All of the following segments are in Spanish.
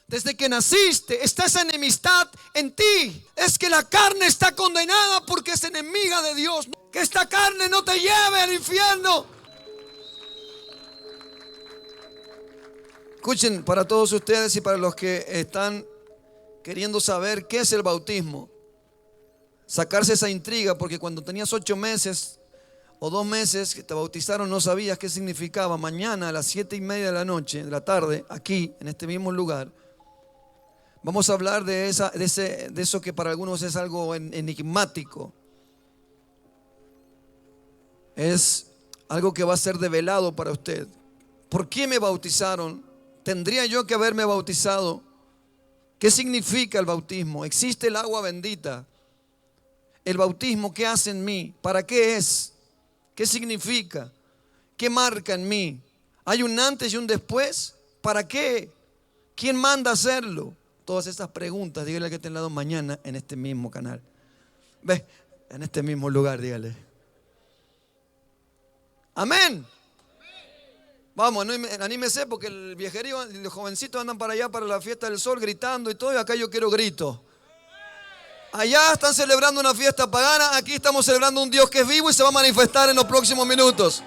Desde que naciste está esa enemistad en ti. Es que la carne está condenada porque es enemiga de Dios. Que esta carne no te lleve al infierno. Escuchen, para todos ustedes y para los que están queriendo saber qué es el bautismo, sacarse esa intriga, porque cuando tenías 8 meses o 2 meses que te bautizaron no sabías qué significaba. Mañana a las 7:30 de la noche, de la tarde, aquí en este mismo lugar, vamos a hablar de eso que para algunos es algo enigmático. Es algo que va a ser develado para usted. ¿Por qué me bautizaron? ¿Tendría yo que haberme bautizado? ¿Qué significa el bautismo? ¿Existe el agua bendita? ¿El bautismo qué hace en mí? ¿Para qué es? ¿Qué significa? ¿Qué marca en mí? ¿Hay un antes y un después? ¿Para qué? ¿Quién manda hacerlo? Todas esas preguntas, dígale al que está al lado mañana en este mismo canal. Ve, en este mismo lugar, dígale. Amén. Vamos, anímese porque el viejerío y los jovencitos andan para allá para la fiesta del sol gritando y todo, y acá yo quiero grito. Allá están celebrando una fiesta pagana, aquí estamos celebrando un Dios que es vivo y se va a manifestar en los próximos minutos.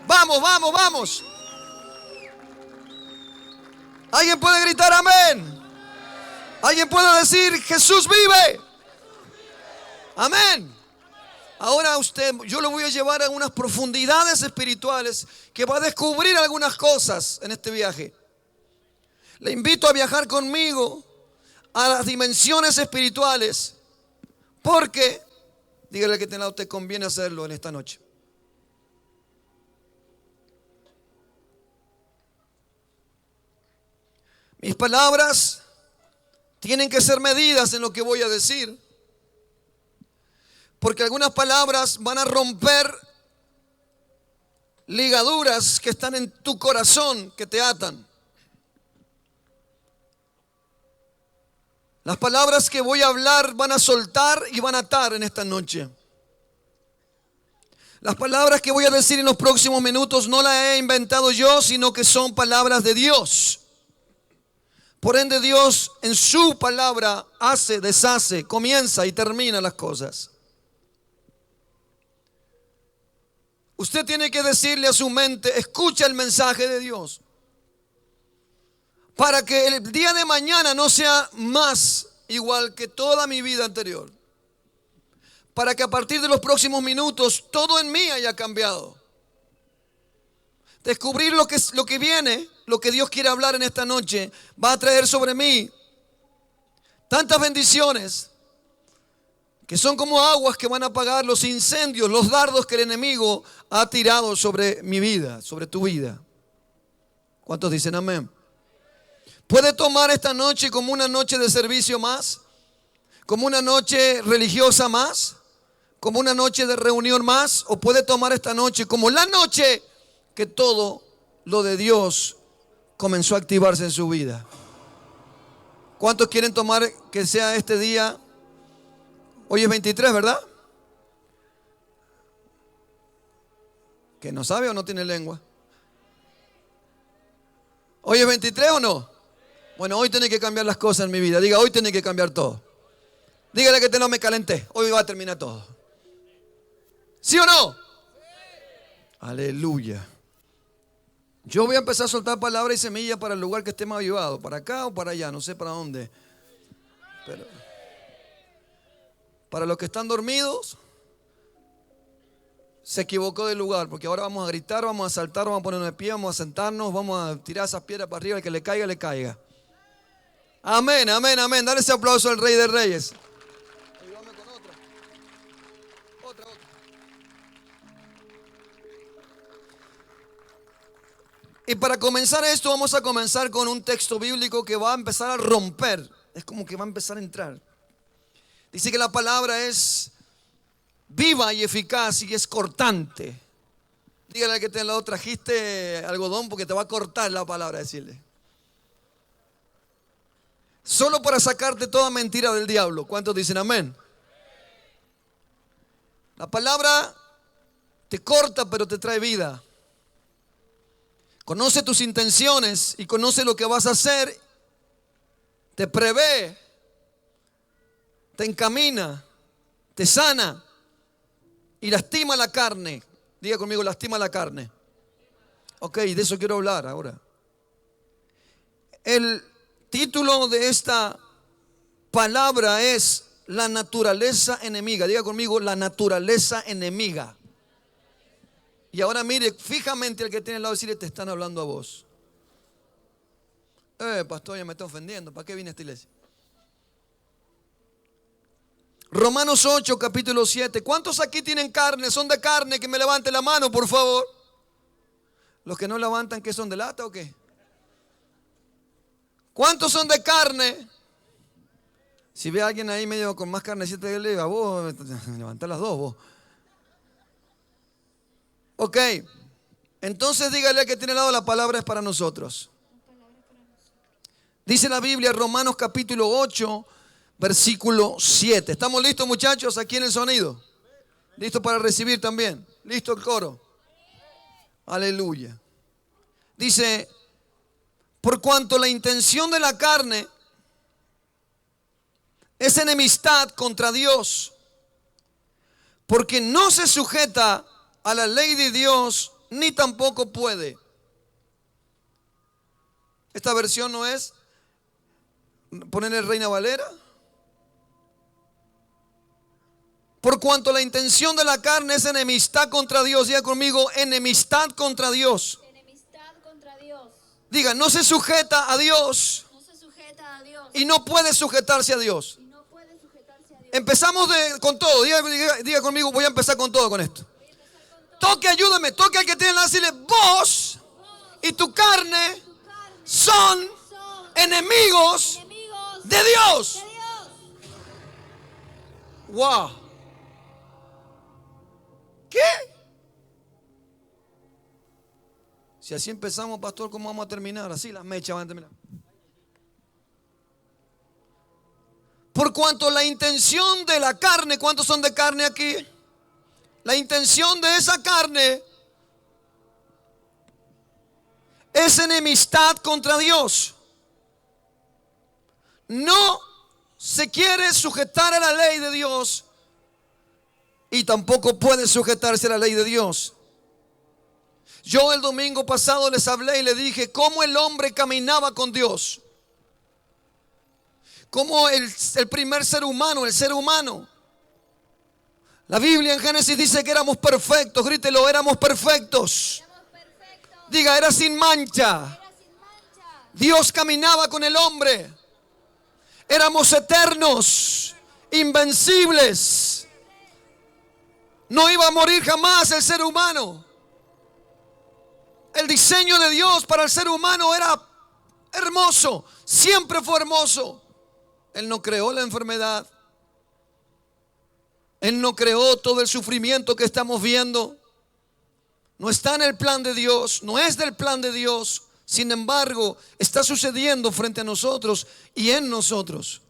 Vamos, vamos, vamos. ¿Alguien puede gritar amén? ¿Alguien puede decir Jesús vive? Amén. Ahora yo lo voy a llevar a unas profundidades espirituales que va a descubrir algunas cosas en este viaje. Le invito a viajar conmigo a las dimensiones espirituales, porque, dígale que a usted conviene hacerlo en esta noche. Mis palabras tienen que ser medidas en lo que voy a decir, porque algunas palabras van a romper ligaduras que están en tu corazón, que te atan. Las palabras que voy a hablar van a soltar y van a atar en esta noche. Las palabras que voy a decir en los próximos minutos no las he inventado yo, sino que son palabras de Dios. Por ende, Dios en su palabra hace, deshace, comienza y termina las cosas. Usted tiene que decirle a su mente, escucha el mensaje de Dios, para que el día de mañana no sea más igual que toda mi vida anterior. Para que a partir de los próximos minutos todo en mí haya cambiado. Descubrir lo que viene, lo que Dios quiere hablar en esta noche, va a traer sobre mí tantas bendiciones que son como aguas que van a apagar los incendios, los dardos que el enemigo ha tirado sobre mi vida, sobre tu vida. ¿Cuántos dicen amén? Puede tomar esta noche como una noche de servicio más, como una noche religiosa más, como una noche de reunión más, o puede tomar esta noche como la noche que todo lo de Dios comenzó a activarse en su vida. ¿Cuántos quieren tomar que sea este día? Hoy es 23, ¿verdad? ¿Que no sabe o no tiene lengua? ¿Hoy es 23 o no? Bueno, hoy tiene que cambiar las cosas en mi vida. Diga, hoy tiene que cambiar todo. Dígale que no me calenté. Hoy va a terminar todo. ¿Sí o no? Sí. Aleluya. Yo voy a empezar a soltar palabras y semillas para el lugar que esté más avivado. Para acá o para allá, no sé para dónde. Pero para los que están dormidos, se equivocó de lugar, porque ahora vamos a gritar, vamos a saltar, vamos a ponernos de pie, vamos a sentarnos, vamos a tirar esas piedras para arriba, el que le caiga, le caiga. Amén, amén, amén. Dale ese aplauso al Rey de Reyes. Ayúdame con otra. Otra. Y para comenzar esto, vamos a comenzar con un texto bíblico que va a empezar a romper. Es como que va a empezar a entrar. Dice que la palabra es viva y eficaz y es cortante. Dígale al que te al lado, trajiste algodón porque te va a cortar la palabra, decirle. Solo para sacarte toda mentira del diablo. ¿Cuántos dicen amén? La palabra te corta pero te trae vida. Conoce tus intenciones y conoce lo que vas a hacer te prevé, te encamina, te sana y lastima la carne. Diga conmigo, lastima la carne. Ok, de eso quiero hablar ahora. El título de esta palabra es la naturaleza enemiga. Diga conmigo, la naturaleza enemiga. Y ahora mire fijamente al que tiene al lado y decirle, te están hablando a vos. Pastor, ya me está ofendiendo. ¿Para qué viene a esta iglesia? Romanos 8, capítulo 7. ¿Cuántos aquí tienen carne? ¿Son de carne? Que me levante la mano, por favor. Los que no levantan, ¿qué son, de lata o qué? ¿Cuántos son de carne? Si ve a alguien ahí medio con más carnecita que le, a vos, levantá las dos vos. Ok, entonces dígale que tiene al lado, la palabra es para nosotros. Dice la Biblia, Romanos capítulo 8, versículo 7. ¿Estamos listos, muchachos, aquí en el sonido? ¿Listos para recibir también? ¿Listo el coro? Aleluya. Dice, por cuanto la intención de la carne es enemistad contra Dios, porque no se sujeta a la ley de Dios, ni tampoco puede. Esta versión no es ponerle Reina Valera. Por cuanto la intención de la carne es enemistad contra Dios. Diga conmigo, enemistad contra Dios. Enemistad contra Dios. Diga, no se sujeta a Dios. No se sujeta a Dios. Y no puede sujetarse a Dios. Y no puede sujetarse a Dios. Empezamos con todo. Diga conmigo, voy a empezar con todo con esto. Toque, ayúdame, toque al que tiene la decirle, vos y tu carne son enemigos de Dios. Wow. ¿Qué? Si así empezamos, pastor, ¿cómo vamos a terminar? Así las mechas van a terminar. Por cuanto la intención de la carne, ¿cuántos son de carne aquí? La intención de esa carne es enemistad contra Dios. No se quiere sujetar a la ley de Dios y tampoco puede sujetarse a la ley de Dios. Yo el domingo pasado les hablé y les dije cómo el hombre caminaba con Dios. Cómo el primer ser humano, el ser humano. La Biblia en Génesis dice que éramos perfectos. Grítelo, éramos perfectos. Diga, era sin mancha. Dios caminaba con el hombre. Éramos eternos, invencibles. No iba a morir jamás el ser humano. El diseño de Dios para el ser humano era hermoso. Siempre fue hermoso. Él no creó la enfermedad. Él no creó todo el sufrimiento que estamos viendo. No está en el plan de Dios, no es del plan de Dios. Sin embargo, está sucediendo frente a nosotros y en nosotros.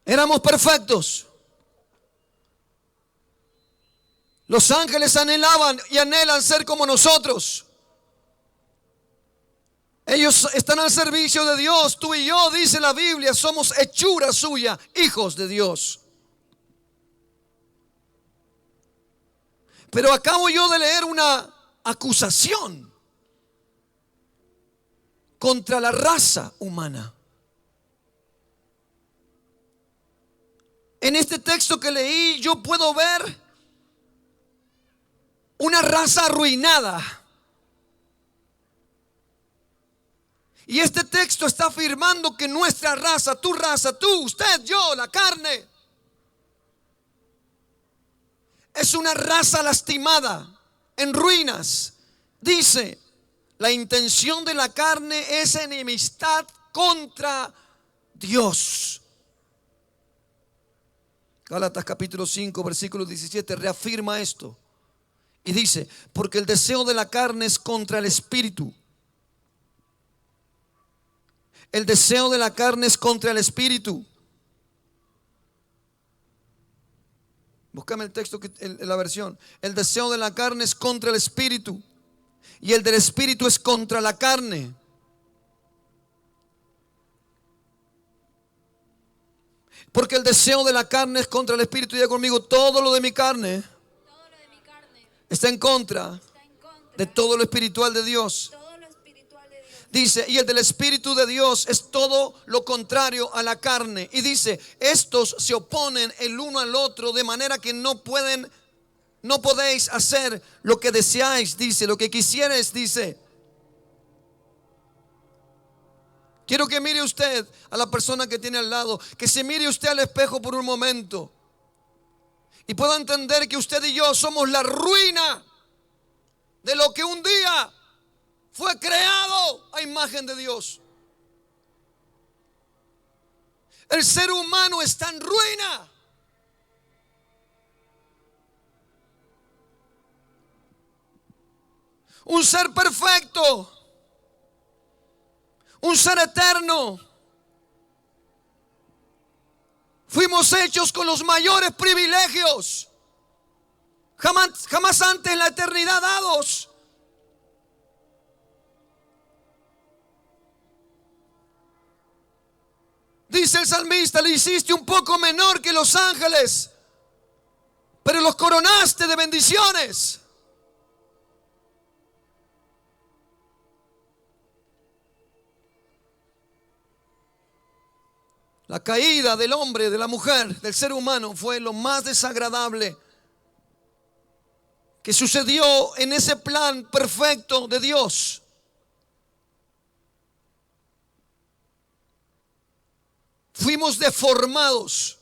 Éramos perfectos. Los ángeles anhelaban y anhelan ser como nosotros. Ellos están al servicio de Dios. Tú y yo, dice la Biblia, somos hechura suya, hijos de Dios. Pero acabo yo de leer una acusación contra la raza humana. En este texto que leí yo puedo ver una raza arruinada. Y este texto está afirmando que nuestra raza, tu raza, tú, usted, yo, la carne, es una raza lastimada, en ruinas. Dice, la intención de la carne es enemistad contra Dios. Gálatas capítulo 5, versículo 17 reafirma esto. Y dice, porque el deseo de la carne es contra el espíritu. El deseo de la carne es contra el espíritu. Búscame el texto, la versión. El deseo de la carne es contra el espíritu. y el del espíritu es contra la carne. Porque el deseo de la carne es contra el espíritu. Y diga conmigo, todo lo de mi carne está en contra de todo lo espiritual de Dios. Dice, y el del espíritu de Dios es todo lo contrario a la carne. Y dice, estos se oponen el uno al otro, de manera que no podéis hacer lo que deseáis. Dice, lo que quisierais, dice. Quiero que mire usted a la persona que tiene al lado, que se mire usted al espejo por un momento y pueda entender que usted y yo somos la ruina de lo que un día fue creado a imagen de Dios. El ser humano está en ruina. Un ser perfecto, un ser eterno. Fuimos hechos con los mayores privilegios jamás antes en la eternidad dados. Dice el salmista, le hiciste un poco menor que los ángeles, pero los coronaste de bendiciones. La caída del hombre, de la mujer, del ser humano fue lo más desagradable que sucedió en ese plan perfecto de Dios. Fuimos deformados,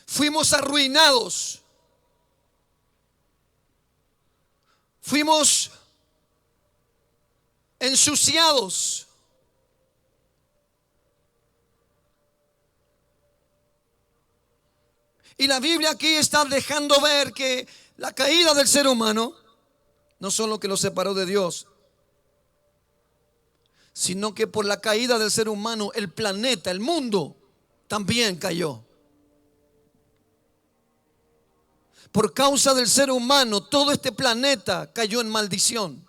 fuimos arruinados, fuimos ensuciados. Y la Biblia aquí está dejando ver que la caída del ser humano no solo que lo separó de Dios, sino que por la caída del ser humano el planeta, el mundo, también cayó. Por causa del ser humano, todo este planeta cayó en maldición.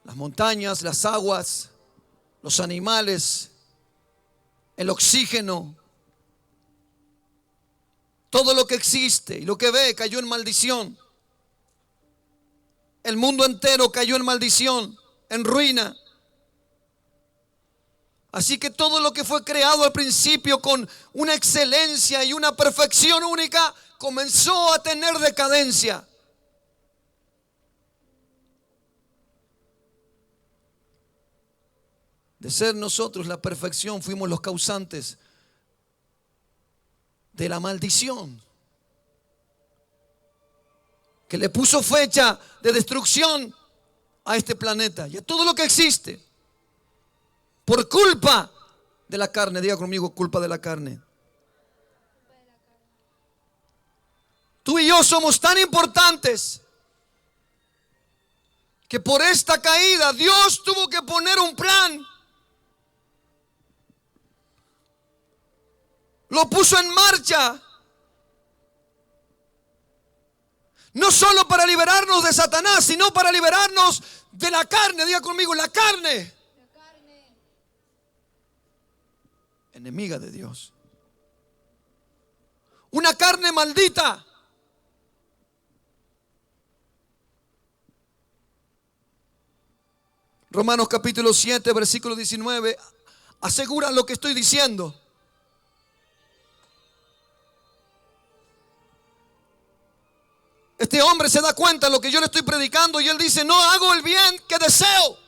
Las montañas, las aguas, los animales, el oxígeno, todo lo que existe y lo que ve cayó en maldición. El mundo entero cayó en maldición, en ruina. Así que todo lo que fue creado al principio con una excelencia y una perfección única comenzó a tener decadencia. De ser nosotros la perfección, fuimos los causantes de la maldición que le puso fecha de destrucción a este planeta y a todo lo que existe por culpa de la carne. Diga conmigo, culpa de la carne. Tú y yo somos tan importantes que por esta caída Dios tuvo que poner un plan. Lo puso en marcha. No solo para liberarnos de Satanás, sino para liberarnos de la carne. Diga conmigo, la carne. Enemiga de Dios. Una carne maldita. Romanos capítulo 7, versículo 19. Asegura lo que estoy diciendo. Este hombre se da cuenta de lo que yo le estoy predicando y él dice, no hago el bien que deseo,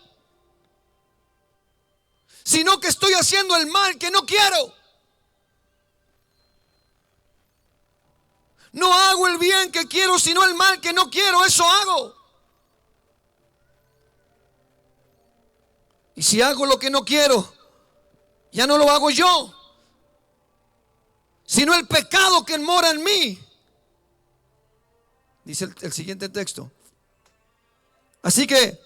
sino que estoy haciendo el mal que no quiero. No hago el bien que quiero, sino el mal que no quiero, eso hago. Y si hago lo que no quiero, ya no lo hago yo, sino el pecado que mora en mí. Dice el siguiente texto. Así que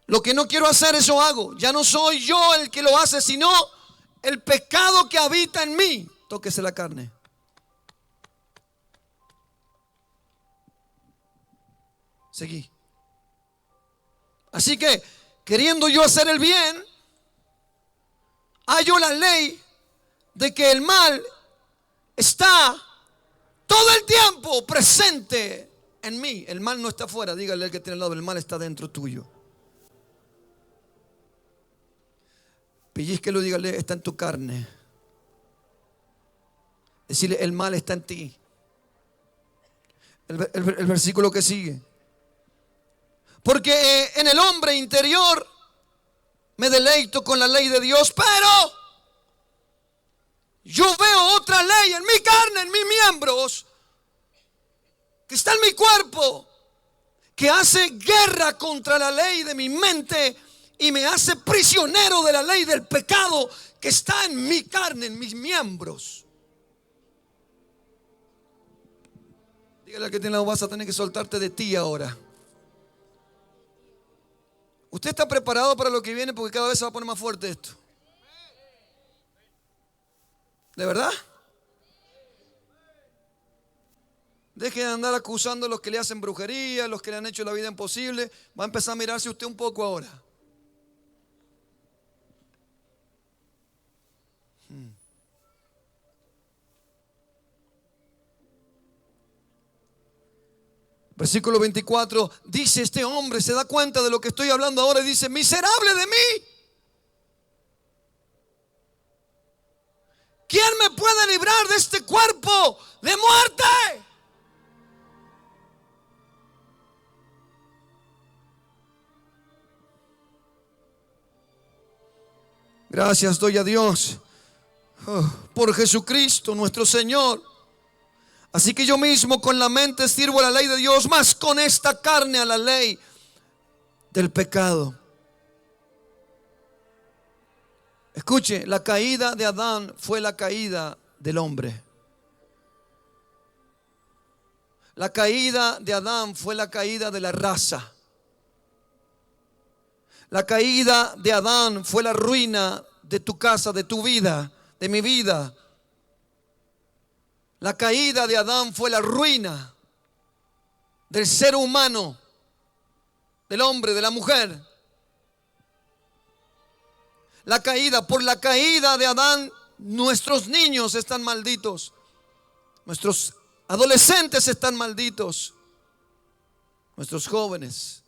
lo que no quiero hacer, eso hago. Ya no soy yo el que lo hace, sino el pecado que habita en mí. Tóquese la carne. Seguí. Así que, queriendo yo hacer el bien, hallo la ley de que el mal está todo el tiempo presente en mí. El mal no está afuera, dígale al que tiene al lado, el mal está dentro tuyo. Pellizquelo, dígale, está en tu carne. Decirle, el mal está en ti. El versículo que sigue. Porque en el hombre interior me deleito con la ley de Dios, pero yo veo otra ley en mi carne, en mis miembros, que está en mi cuerpo, que hace guerra contra la ley de mi mente y me hace prisionero de la ley del pecado que está en mi carne, en mis miembros. Dígale al que tiene la voz, vas a tener que soltarte de ti ahora. Usted está preparado para lo que viene, porque cada vez se va a poner más fuerte esto. ¿De verdad? Deje de andar acusando a los que le hacen brujería, a los que le han hecho la vida imposible. Va a empezar a mirarse usted un poco ahora. Versículo 24 dice, este hombre se da cuenta de lo que estoy hablando ahora y dice, miserable de mí, ¿quién me puede librar de este cuerpo de muerte? Gracias doy a Dios por Jesucristo nuestro Señor. Así que yo mismo con la mente sirvo a la ley de Dios, más con esta carne a la ley del pecado. Escuche, la caída de Adán fue la caída del hombre. La caída de Adán fue la caída de la raza. La caída de Adán fue la ruina de tu casa, de tu vida, de mi vida. La caída de Adán fue la ruina del ser humano, del hombre, de la mujer. Por la caída de Adán, nuestros niños están malditos. Nuestros adolescentes están malditos. Nuestros jóvenes,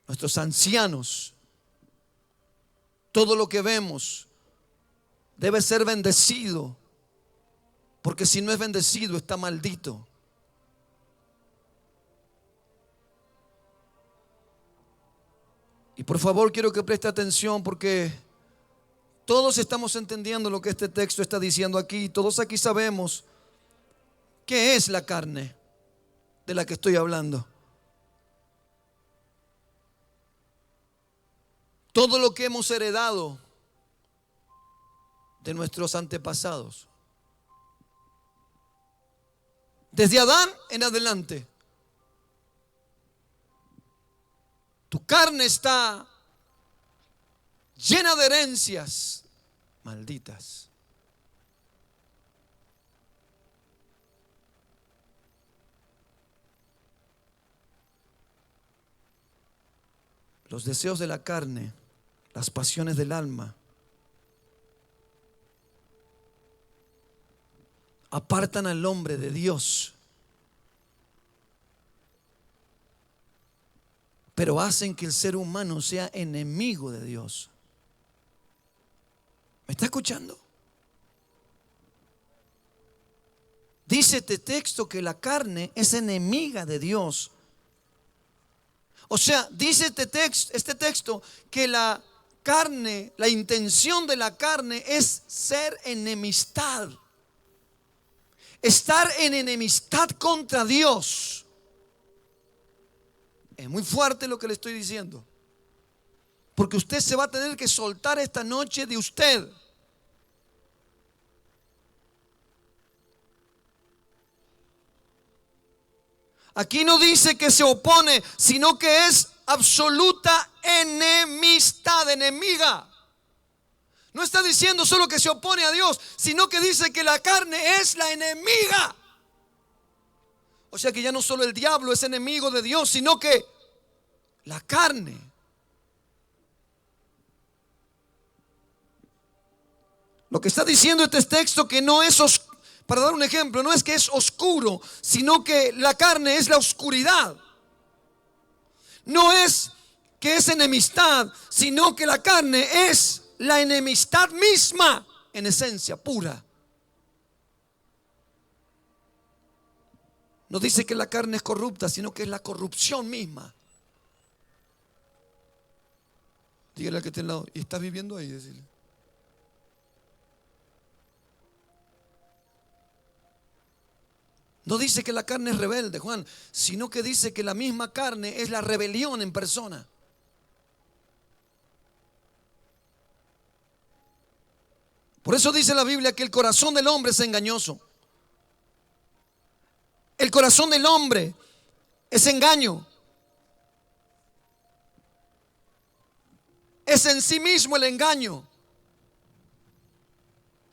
nuestros ancianos. Todo lo que vemos debe ser bendecido. Porque si no es bendecido, está maldito. Y por favor quiero que preste atención, porque todos estamos entendiendo lo que este texto está diciendo aquí. Todos aquí sabemos qué es la carne de la que estoy hablando. Todo lo que hemos heredado de nuestros antepasados. Desde Adán en adelante. Tu carne está llena de herencias malditas. Los deseos de la carne, las pasiones del alma, apartan al hombre de Dios, pero hacen que el ser humano sea enemigo de Dios. ¿Me está escuchando? Dice este texto que la carne es enemiga de Dios. O sea, dice este texto que la carne, la intención de la carne es ser enemistad. Estar en enemistad contra Dios. Es muy fuerte lo que le estoy diciendo, porque usted se va a tener que soltar esta noche de usted. Aquí no dice que se opone, sino que es absoluta enemistad, enemiga. No está diciendo solo que se opone a Dios, sino que dice que la carne es la enemiga. O sea que ya no solo el diablo es enemigo de Dios, sino que la carne. Lo que está diciendo este texto que no es, para dar un ejemplo, no es que es oscuro, sino que la carne es la oscuridad. No es que es enemistad, sino que la carne es la enemistad misma en esencia pura. No dice que la carne es corrupta, sino que es la corrupción misma. Dígale al que está al lado, ¿y estás viviendo ahí? Decirle. No dice que la carne es rebelde, Juan, sino que dice que la misma carne es la rebelión en persona. Por eso dice la Biblia que el corazón del hombre es engañoso. El corazón del hombre es engaño. Es en sí mismo el engaño.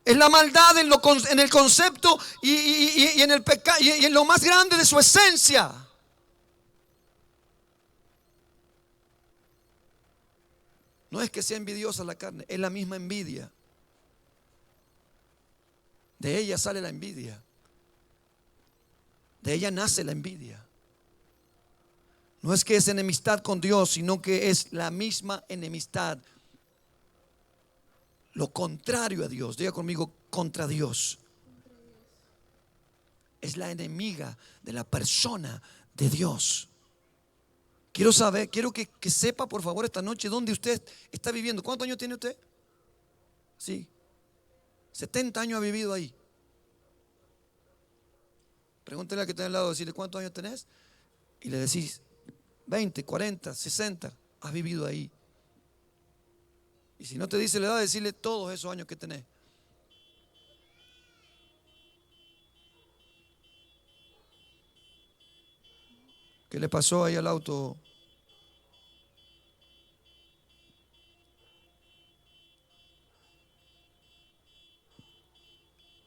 Es la maldad en el concepto y en el pecado y en lo más grande de su esencia. No es que sea envidiosa la carne, es la misma envidia. De ella sale la envidia. De ella nace la envidia. No es que es enemistad con Dios, sino que es la misma enemistad. Lo contrario a Dios. Diga conmigo, contra Dios. Es la enemiga de la persona de Dios. Quiero que sepa por favor esta noche dónde usted está viviendo. ¿Cuántos años tiene usted? Sí, 70 años ha vivido ahí. Pregúntele al que está al lado, decirle cuántos años tenés y le decís 20, 40, 60, has vivido ahí. Y si no te dice la edad, decirle todos esos años que tenés. ¿Qué le pasó ahí al auto?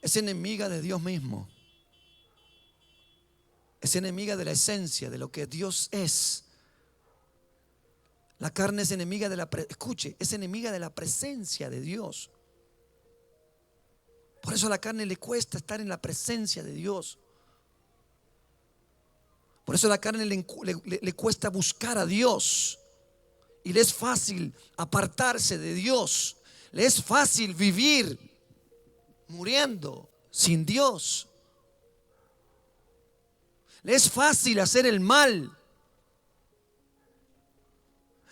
Es enemiga de Dios mismo. Es enemiga de la esencia, de lo que Dios es. La carne es enemiga de es enemiga de la presencia de Dios. Por eso a la carne le cuesta estar en la presencia de Dios. Por eso a la carne le cuesta buscar a Dios. Y le es fácil apartarse de Dios. Le es fácil vivir muriendo sin Dios. Le es fácil hacer el mal.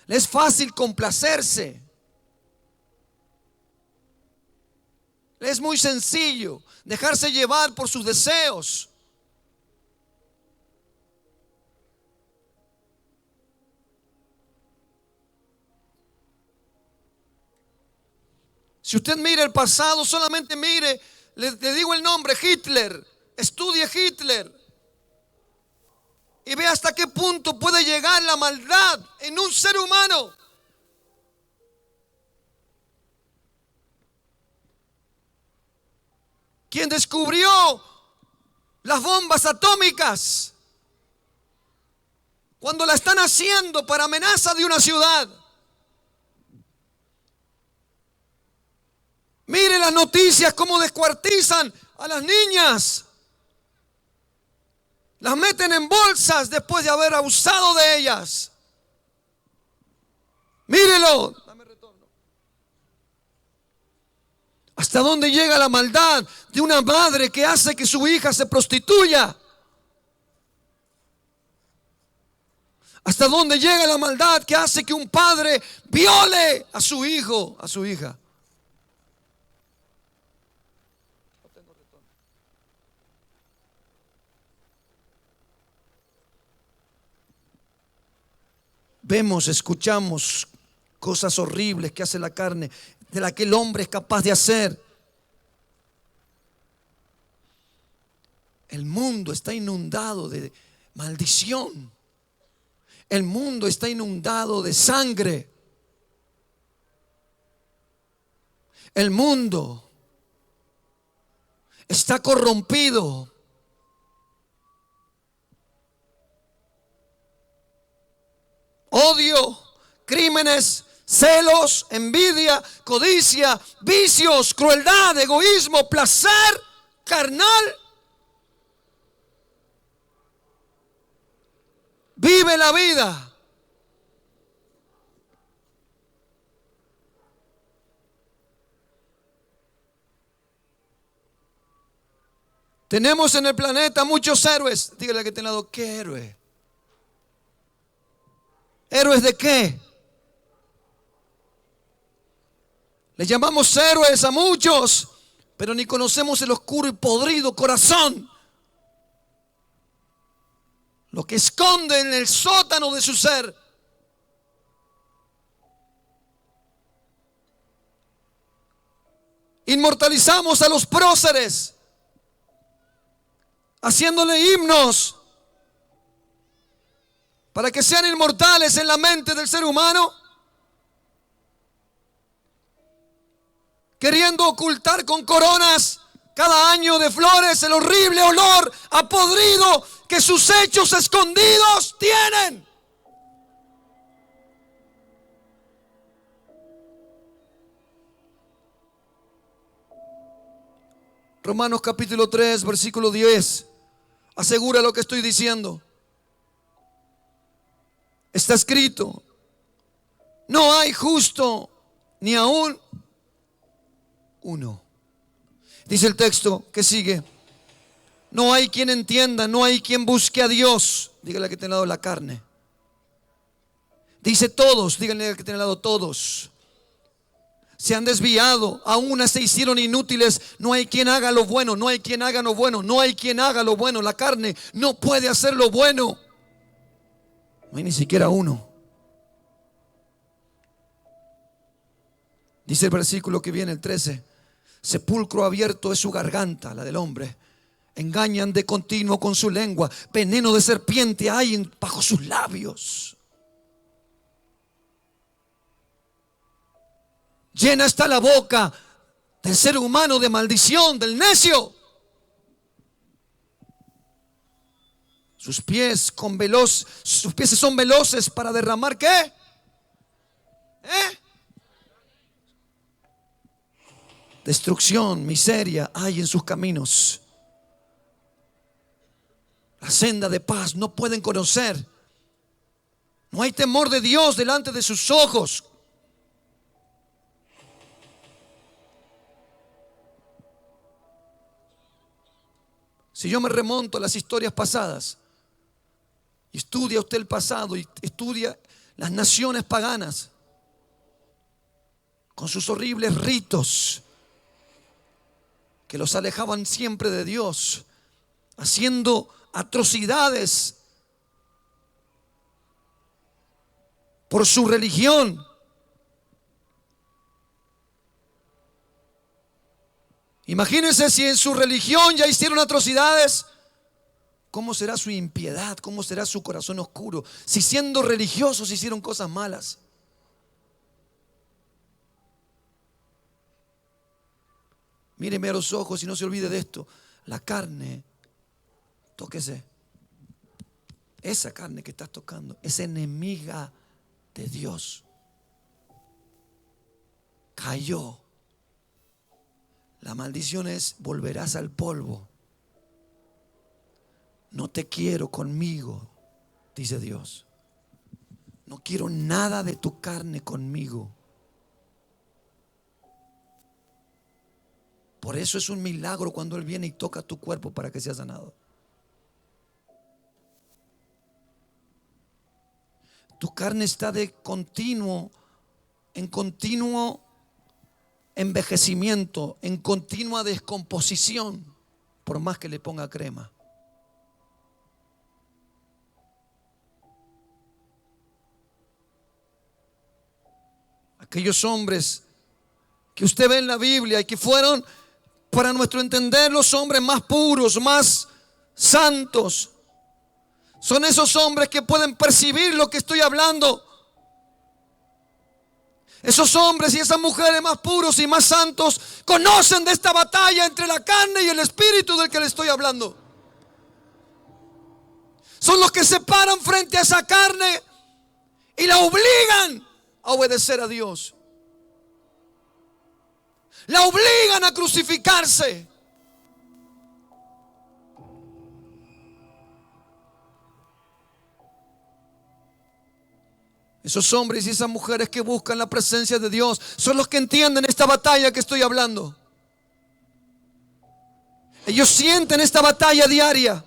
Le es fácil complacerse. Le es muy sencillo dejarse llevar por sus deseos. Si usted mira el pasado, solamente mire, le digo el nombre, Hitler. Estudie Hitler. Y ve hasta qué punto puede llegar la maldad en un ser humano. Quien descubrió las bombas atómicas, cuando la están haciendo para amenaza de una ciudad. Mire las noticias cómo descuartizan a las niñas. Las meten en bolsas después de haber abusado de ellas. Mírelo. Dame retorno. ¿Hasta dónde llega la maldad de una madre que hace que su hija se prostituya? ¿Hasta dónde llega la maldad que hace que un padre viole a su hijo, a su hija? Vemos, escuchamos cosas horribles que hace la carne, de la que el hombre es capaz de hacer. El mundo está inundado de maldición. El mundo está inundado de sangre. El mundo está corrompido. odio, crímenes, celos, envidia, codicia, vicios, crueldad, egoísmo, placer carnal. Vive la vida. Tenemos en el planeta muchos héroes. Dígale que tiene al lado, ¿qué héroe? ¿Héroes de qué? Le llamamos héroes a muchos, pero ni conocemos el oscuro y podrido corazón, lo que esconde en el sótano de su ser. Inmortalizamos a los próceres, haciéndole himnos para que sean inmortales en la mente del ser humano, queriendo ocultar con coronas cada año de flores el horrible olor a podrido que sus hechos escondidos tienen. Romanos capítulo 3, versículo 10, asegura lo que estoy diciendo. Está escrito: no hay justo ni aún uno. Dice el texto que sigue: no hay quien entienda, no hay quien busque a Dios. Dígale que tiene al lado la carne. Dice todos, díganle que tiene al lado todos. Se han desviado, a una se hicieron inútiles. No hay quien haga lo bueno, no hay quien haga lo bueno, no hay quien haga lo bueno. La carne no puede hacer lo bueno. No hay ni siquiera uno. Dice el versículo que viene, el 13: sepulcro abierto es su garganta, la del hombre. Engañan de continuo con su lengua. Veneno de serpiente hay bajo sus labios. Llena está la boca del ser humano de maldición, del necio. Sus pies son veloces para derramar ¿qué? Destrucción, miseria hay en sus caminos. La senda de paz no pueden conocer. No hay temor de Dios delante de sus ojos. Si yo me remonto a las historias pasadas, y estudia usted el pasado y estudia las naciones paganas con sus horribles ritos que los alejaban siempre de Dios, haciendo atrocidades por su religión. Imagínense si en su religión ya hicieron atrocidades, ¿cómo será su impiedad? ¿Cómo será su corazón oscuro? Si siendo religiosos hicieron cosas malas. Míreme a los ojos y no se olvide de esto. La carne, tóquese. Esa carne que estás tocando es enemiga de Dios. Cayó. La maldición es: volverás al polvo. No te quiero conmigo, dice Dios. No quiero nada de tu carne conmigo. Por eso es un milagro cuando Él viene y toca tu cuerpo para que sea sanado. Tu carne está en continuo envejecimiento, en continua descomposición, por más que le ponga crema. Aquellos hombres que usted ve en la Biblia y que fueron, para nuestro entender, los hombres más puros, más santos, son esos hombres que pueden percibir lo que estoy hablando. Esos hombres y esas mujeres más puros y más santos conocen de esta batalla entre la carne y el espíritu del que le estoy hablando. Son los que se paran frente a esa carne y la obligan a obedecer a Dios. La obligan a crucificarse. Esos hombres y esas mujeres que buscan la presencia de Dios son los que entienden esta batalla que estoy hablando. Ellos sienten esta batalla diaria.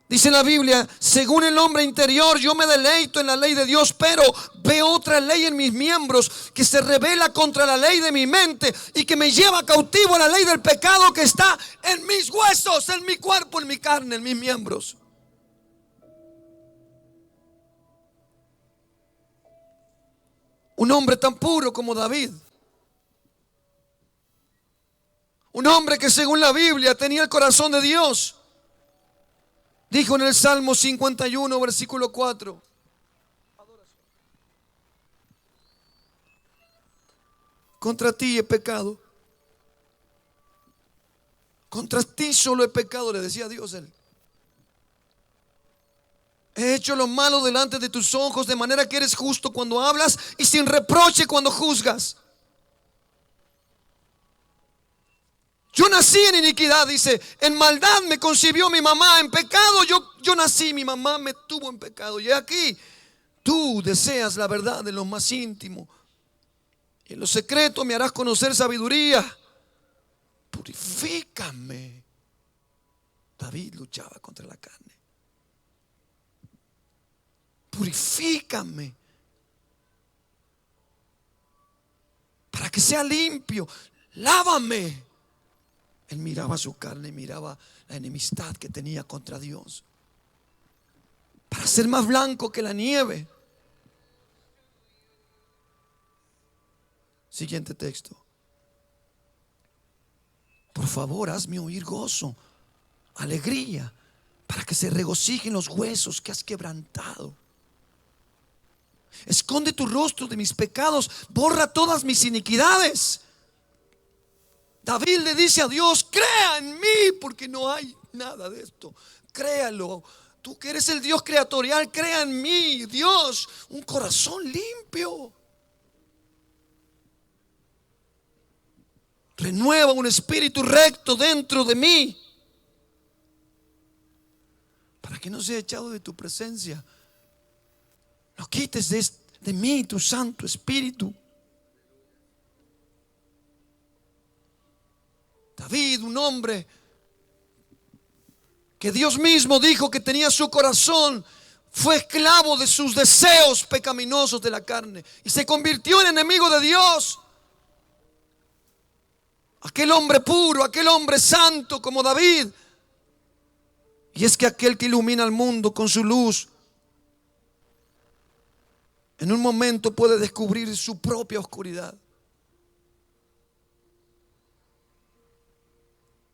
Dice la Biblia, según el hombre interior, yo me deleito en la ley de Dios, pero veo otra ley en mis miembros que se rebela contra la ley de mi mente y que me lleva cautivo a la ley del pecado que está en mis huesos, en mi cuerpo, en mi carne, en mis miembros. Un hombre tan puro como David. Un hombre que según la Biblia tenía el corazón de Dios. Dijo en el Salmo 51, versículo 4. Contra ti he pecado. Contra ti solo he pecado, le decía Dios él. He hecho lo malo delante de tus ojos, de manera que eres justo cuando hablas y sin reproche cuando juzgas. Yo nací en iniquidad, dice, en maldad me concibió mi mamá, en pecado yo nací, mi mamá me tuvo en pecado. Y aquí tú deseas la verdad en lo más íntimo, y en lo secreto me harás conocer sabiduría. Purifícame. David luchaba contra la carne. Purifícame para que sea limpio. Lávame. Él miraba su carne, miraba la enemistad que tenía contra Dios, para ser más blanco que la nieve. Siguiente texto. Por favor, hazme oír gozo, alegría, para que se regocijen los huesos que has quebrantado. Esconde tu rostro de mis pecados, borra todas mis iniquidades. David le dice a Dios, crea en mí, porque no hay nada de esto. Créalo. Tú que eres el Dios creatorial, crea en mí, Dios, un corazón limpio. Renueva un espíritu recto dentro de mí, para que no sea echado de tu presencia. No quites de mí tu Santo Espíritu. David, un hombre que Dios mismo dijo que tenía su corazón, fue esclavo de sus deseos pecaminosos de la carne y se convirtió en enemigo de Dios. Aquel hombre puro, aquel hombre santo como David. Y es que aquel que ilumina al mundo con su luz, en un momento puede descubrir su propia oscuridad.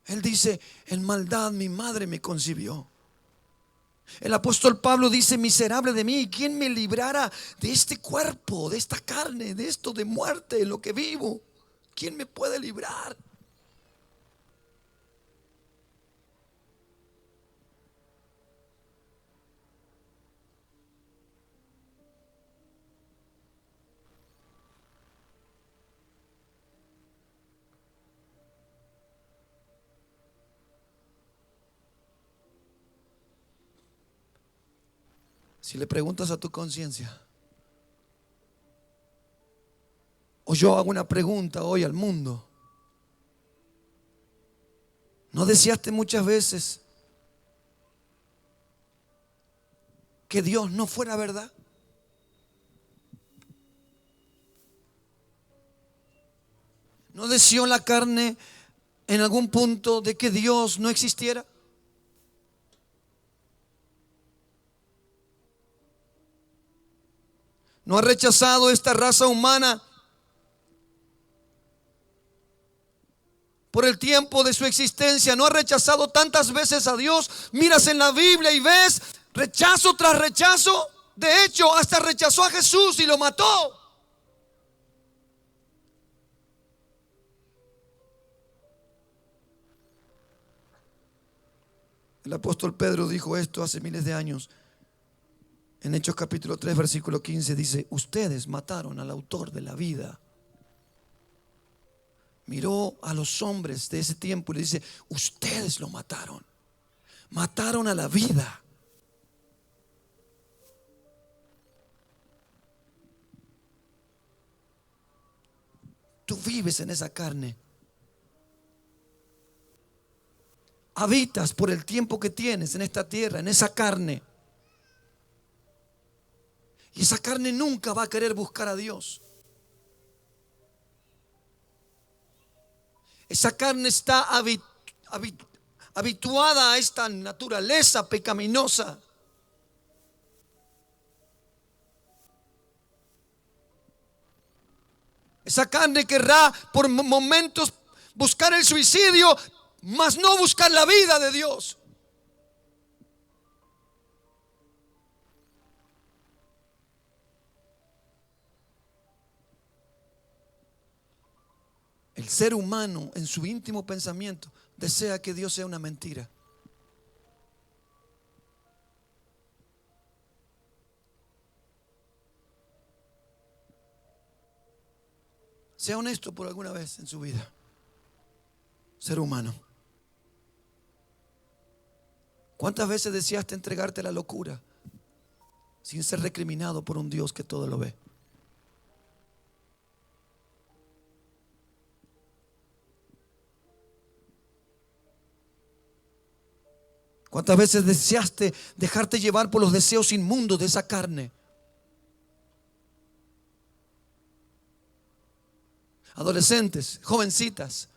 Él dice, en maldad mi madre me concibió. El apóstol Pablo dice, miserable de mí, ¿quién me librará de este cuerpo, de esta carne, de esto de muerte, en lo que vivo? ¿Quién me puede librar? Si le preguntas a tu conciencia, o yo hago una pregunta hoy al mundo, ¿no deseaste muchas veces que Dios no fuera verdad? ¿No deseó la carne en algún punto de que Dios no existiera? ¿No ha rechazado esta raza humana por el tiempo de su existencia? ¿No ha rechazado tantas veces a Dios? Miras en la Biblia y ves rechazo tras rechazo. De hecho, hasta rechazó a Jesús y lo mató. El apóstol Pedro dijo esto hace miles de años. En Hechos capítulo 3 versículo 15 dice: ustedes mataron al autor de la vida. Miró a los hombres de ese tiempo y le dice: ustedes lo mataron. Mataron a la vida. Tú vives en esa carne. Habitas por el tiempo que tienes en esta tierra, en esa carne. Y esa carne nunca va a querer buscar a Dios. Esa carne está habituada a esta naturaleza pecaminosa. Esa carne querrá por momentos buscar el suicidio, mas no buscar la vida de Dios. El ser humano en su íntimo pensamiento desea que Dios sea una mentira. Sea honesto por alguna vez en su vida. Ser humano. ¿Cuántas veces deseaste entregarte a la locura sin ser recriminado por un Dios que todo lo ve? ¿Cuántas veces deseaste dejarte llevar por los deseos inmundos de esa carne? Adolescentes, jovencitas,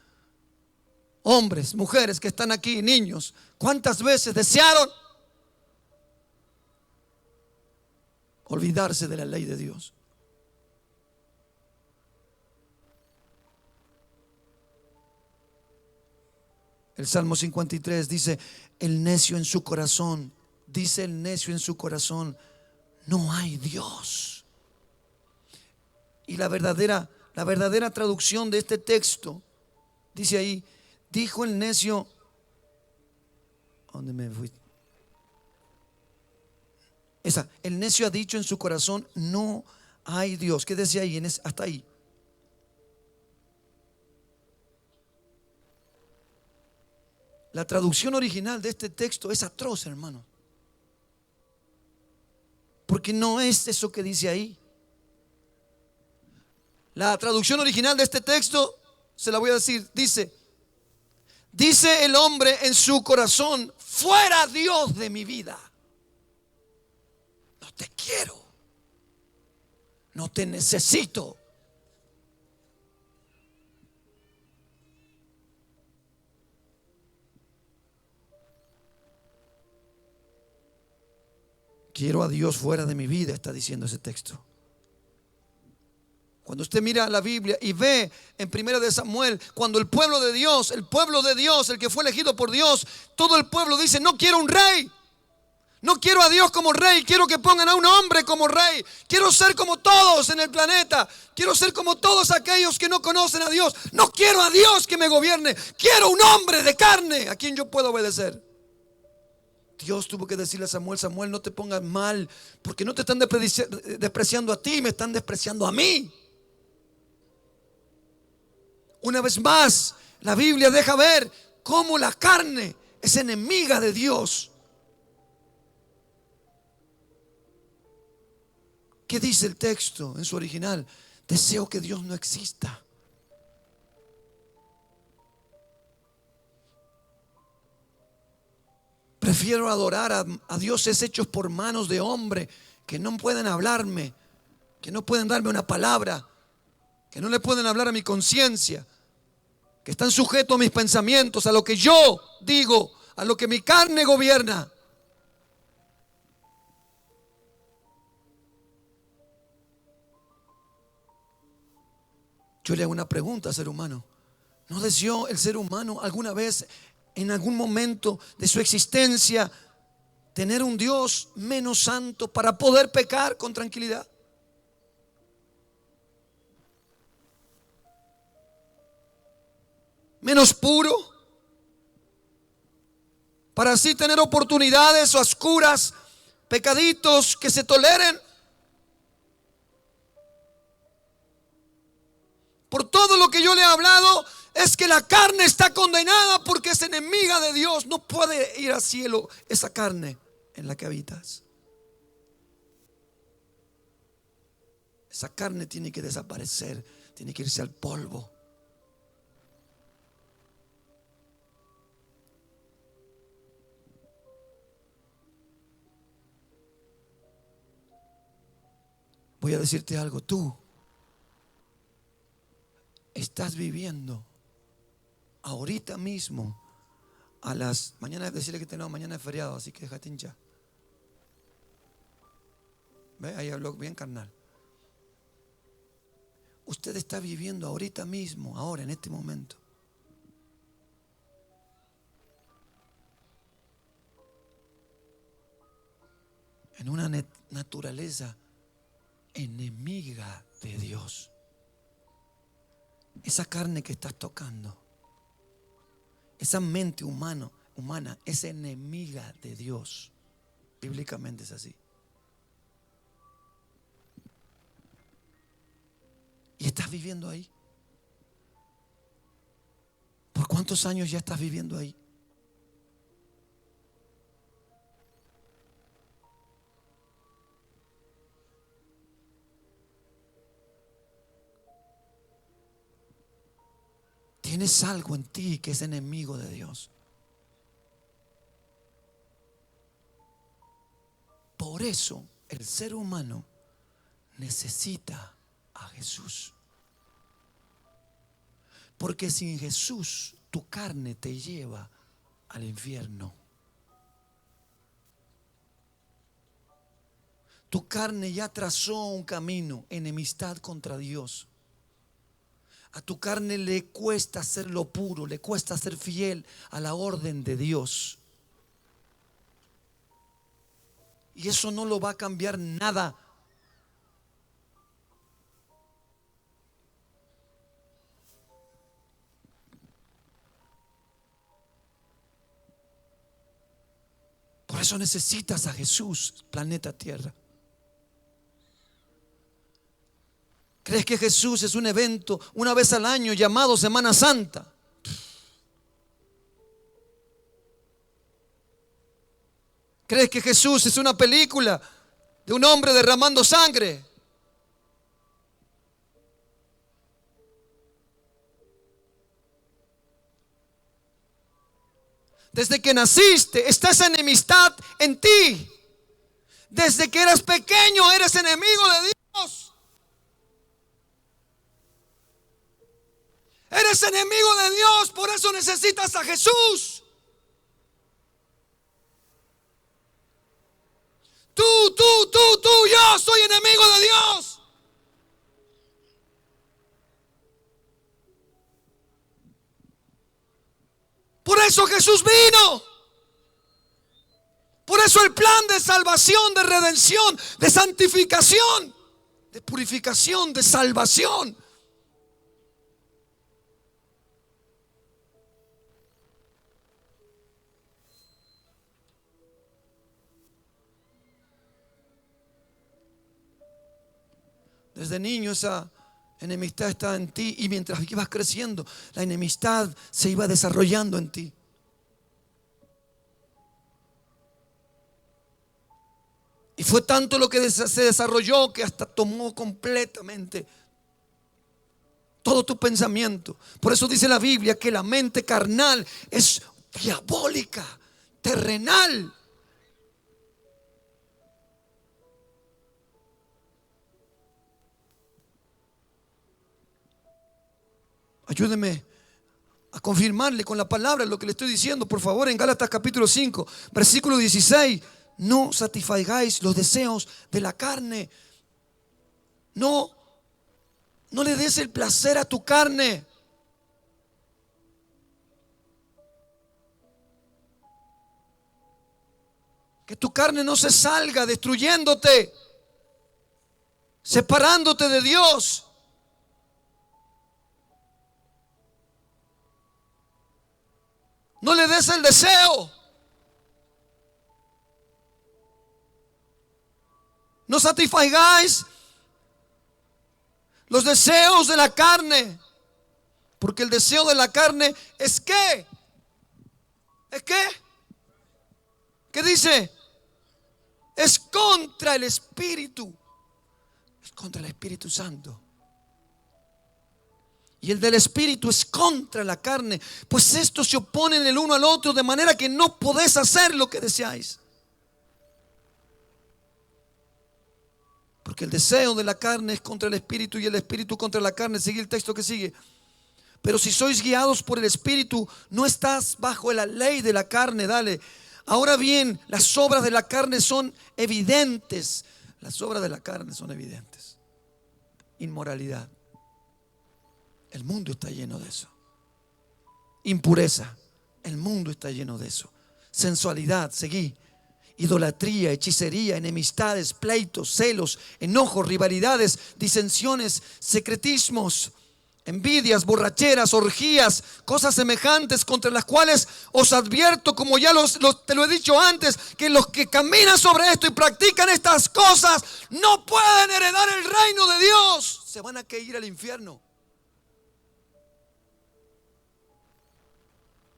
hombres, mujeres que están aquí, niños, ¿cuántas veces desearon olvidarse de la ley de Dios? El Salmo 53 dice: el necio en su corazón, dice el necio en su corazón, no hay Dios. Y la verdadera traducción de este texto dice ahí: dijo el necio. ¿Dónde me fui? Esa, el necio ha dicho en su corazón, no hay Dios. ¿Qué decía ahí? Hasta ahí. La traducción original de este texto es atroz, hermano. Porque no es eso que dice ahí. La traducción original de este texto, se la voy a decir, dice el hombre en su corazón: fuera Dios de mi vida. No te quiero. No te necesito. Quiero a Dios fuera de mi vida, está diciendo ese texto. Cuando usted mira la Biblia y ve en 1 de Samuel, cuando el pueblo de Dios, el que fue elegido por Dios, todo el pueblo dice: no quiero un rey, no quiero a Dios como rey, quiero que pongan a un hombre como rey, quiero ser como todos en el planeta, quiero ser como todos aquellos que no conocen a Dios, no quiero a Dios que me gobierne, quiero un hombre de carne a quien yo pueda obedecer. Dios tuvo que decirle a Samuel: Samuel, no te pongas mal, porque no te están despreciando a ti, me están despreciando a mí. Una vez más, la Biblia deja ver cómo la carne es enemiga de Dios. ¿Qué dice el texto en su original? Deseo que Dios no exista. Prefiero adorar a dioses hechos por manos de hombre, que no pueden hablarme, que no pueden darme una palabra, que no le pueden hablar a mi conciencia, que están sujetos a mis pensamientos, a lo que yo digo, a lo que mi carne gobierna. Yo le hago una pregunta al ser humano: ¿no deseó el ser humano alguna vez, en algún momento de su existencia, tener un Dios menos santo para poder pecar con tranquilidad? Menos puro, para así tener oportunidades oscuras pecaditos que se toleren. Por todo lo que yo le he hablado, es que la carne está condenada porque es enemiga de Dios. No puede ir al cielo esa carne en la que habitas. Esa carne tiene que desaparecer, tiene que irse al polvo. Voy a decirte algo, tú estás viviendo ahorita mismo a las... Mañana es decirle que no, mañana es feriado, así que déjate hinchar. ¿Ve? Ahí habló bien carnal. Usted está viviendo ahorita mismo, ahora en este momento, en una naturaleza enemiga de Dios. Esa carne que estás tocando, esa mente humana es enemiga de Dios. Bíblicamente es así. Y estás viviendo ahí. ¿Por cuántos años ya estás viviendo ahí? Tienes algo en ti que es enemigo de Dios. Por eso el ser humano necesita a Jesús. Porque sin Jesús tu carne te lleva al infierno. Tu carne ya trazó un camino, enemistad contra Dios. A tu carne le cuesta ser lo puro, le cuesta ser fiel a la orden de Dios. Y eso no lo va a cambiar nada. Por eso necesitas a Jesús, planeta Tierra. ¿Crees que Jesús es un evento una vez al año llamado Semana Santa? ¿Crees que Jesús es una película de un hombre derramando sangre? Desde que naciste está esa enemistad en ti. Desde que eras pequeño eres enemigo de Dios. Eres enemigo de Dios, por eso necesitas a Jesús. Tú, yo soy enemigo de Dios. Por eso Jesús vino. Por eso el plan de salvación, de redención, de santificación, de purificación, de salvación. Desde niño esa enemistad estaba en ti y mientras ibas creciendo, la enemistad se iba desarrollando en ti. Y fue tanto lo que se desarrolló que hasta tomó completamente todo tu pensamiento. Por eso dice la Biblia que la mente carnal es diabólica, terrenal. Ayúdeme a confirmarle con la palabra lo que le estoy diciendo, por favor, en Gálatas capítulo 5, versículo 16. No satisfagáis los deseos de la carne. No le des el placer a tu carne. Que tu carne no se salga destruyéndote, separándote de Dios. No le des el deseo. No satisfagáis los deseos de la carne, porque el deseo de la carne es ¿qué? ¿Es qué? ¿Qué dice? Es contra el Espíritu. Es contra el Espíritu Santo. Y el del Espíritu es contra la carne, pues estos se oponen el uno al otro, de manera que no podés hacer lo que deseáis. Porque el deseo de la carne es contra el Espíritu y el Espíritu contra la carne. Sigue el texto que sigue. Pero si sois guiados por el Espíritu, no estás bajo la ley de la carne. Dale. Ahora bien, las obras de la carne son evidentes. Las obras de la carne son evidentes. Inmoralidad. El mundo está lleno de eso. Impureza. El mundo está lleno de eso. Sensualidad. Seguí. Idolatría, hechicería, enemistades, pleitos, celos, enojos, rivalidades, disensiones, secretismos, envidias, borracheras, orgías, cosas semejantes, contra las cuales os advierto, como ya te lo he dicho antes, que los que caminan sobre esto y practican estas cosas no pueden heredar el reino de Dios. Se van a ir al infierno.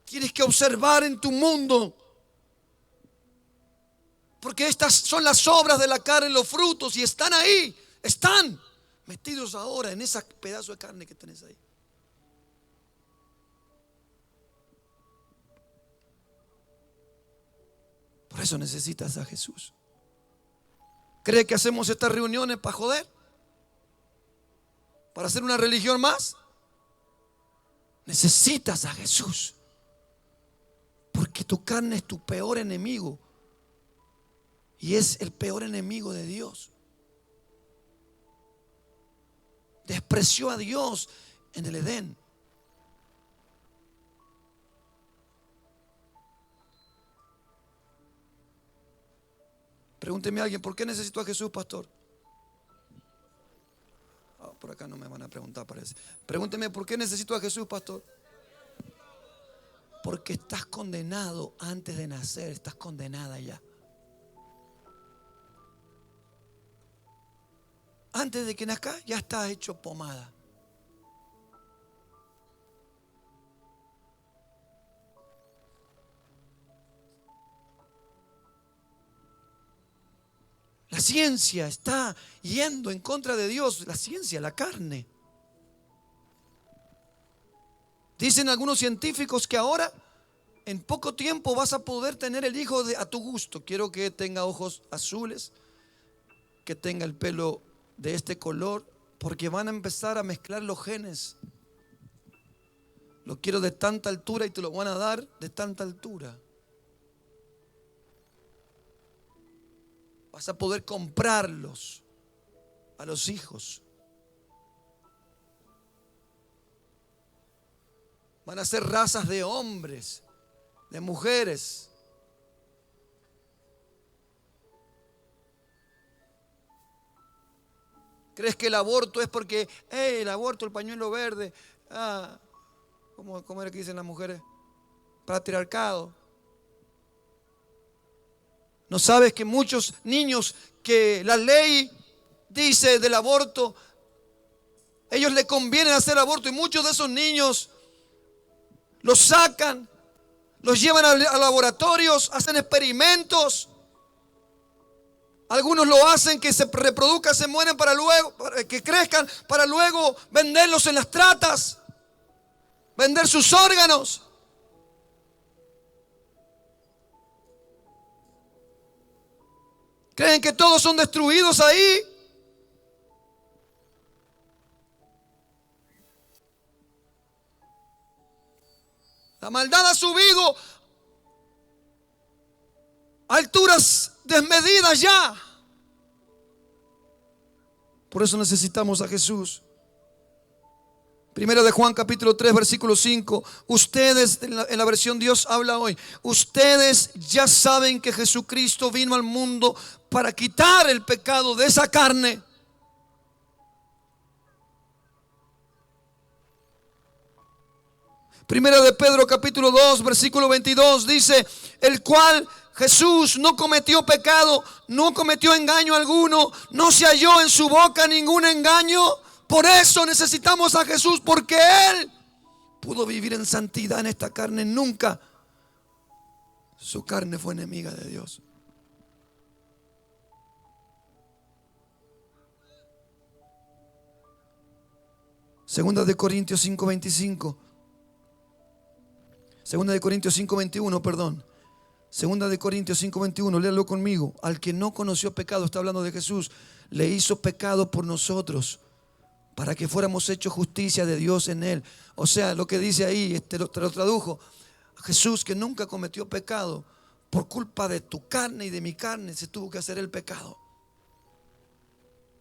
Tienes que observar en tu mundo, porque estas son las obras de la carne, los frutos, y están ahí, están metidos ahora en ese pedazo de carne que tenés ahí. Por eso necesitas a Jesús. ¿Cree que hacemos estas reuniones para joder? ¿Para hacer una religión más? Necesitas a Jesús, porque tu carne es tu peor enemigo. Y es el peor enemigo de Dios. Despreció a Dios en el Edén. Pregúnteme a alguien, ¿por qué necesito a Jesús, pastor? Por acá no me van a preguntar, parece. Pregúnteme, ¿por qué necesito a Jesús, pastor? Porque estás condenado antes de nacer, estás condenada ya. Antes de que nazcas ya estás hecho pomada. La ciencia está yendo en contra de Dios. La ciencia, la carne. Dicen algunos científicos que ahora en poco tiempo vas a poder tener el hijo a tu gusto. Quiero que tenga ojos azules, que tenga el pelo de este color, porque van a empezar a mezclar los genes. Lo quiero de tanta altura y te lo van a dar de tanta altura. Vas a poder comprarlos a los hijos. Van a ser razas de hombres, de mujeres. ¿Crees que el aborto es porque, el aborto, el pañuelo verde? ¿Cómo era que dicen las mujeres? Patriarcado. ¿No sabes que muchos niños que la ley dice del aborto, ellos les conviene hacer aborto, y muchos de esos niños los sacan, los llevan a laboratorios, hacen experimentos? Algunos lo hacen que se reproduzcan, se mueren para luego, que crezcan, para luego venderlos en las tratas, vender sus órganos. ¿Creen que todos son destruidos ahí? La maldad ha subido a alturas desmedidas ya. Por eso necesitamos a Jesús. Primera de Juan capítulo 3 versículo 5. Ustedes, en la versión Dios habla hoy, ustedes ya saben que Jesucristo vino al mundo para quitar el pecado de esa carne. Primera de Pedro capítulo 2 versículo 22 dice, el cual Jesús no cometió pecado, no cometió engaño alguno, no se halló en su boca ningún engaño. Por eso necesitamos a Jesús, porque Él pudo vivir en santidad en esta carne. Nunca su carne fue enemiga de Dios. Segunda de Corintios 5:25. Segunda de Corintios 5:21, perdón. Segunda de Corintios 5:21, léalo conmigo. Al que no conoció pecado, está hablando de Jesús, le hizo pecado por nosotros, para que fuéramos hechos justicia de Dios en Él. O sea, lo que dice ahí, te lo tradujo. Jesús, que nunca cometió pecado, por culpa de tu carne y de mi carne, se tuvo que hacer el pecado,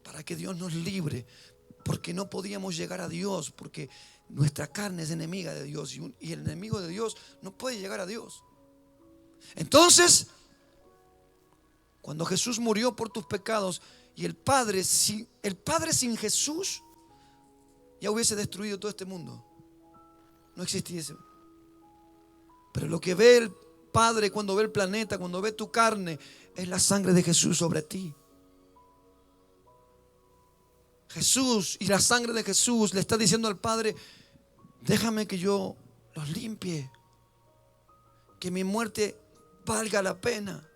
para que Dios nos libre, porque no podíamos llegar a Dios, porque nuestra carne es enemiga de Dios, y el enemigo de Dios no puede llegar a Dios. Entonces, cuando Jesús murió por tus pecados, y el Padre sin Jesús ya hubiese destruido todo este mundo, no existiese. Pero lo que ve el Padre cuando ve el planeta, cuando ve tu carne, es la sangre de Jesús sobre ti. Jesús y la sangre de Jesús le está diciendo al Padre: déjame que yo los limpie, que mi muerte valga la pena.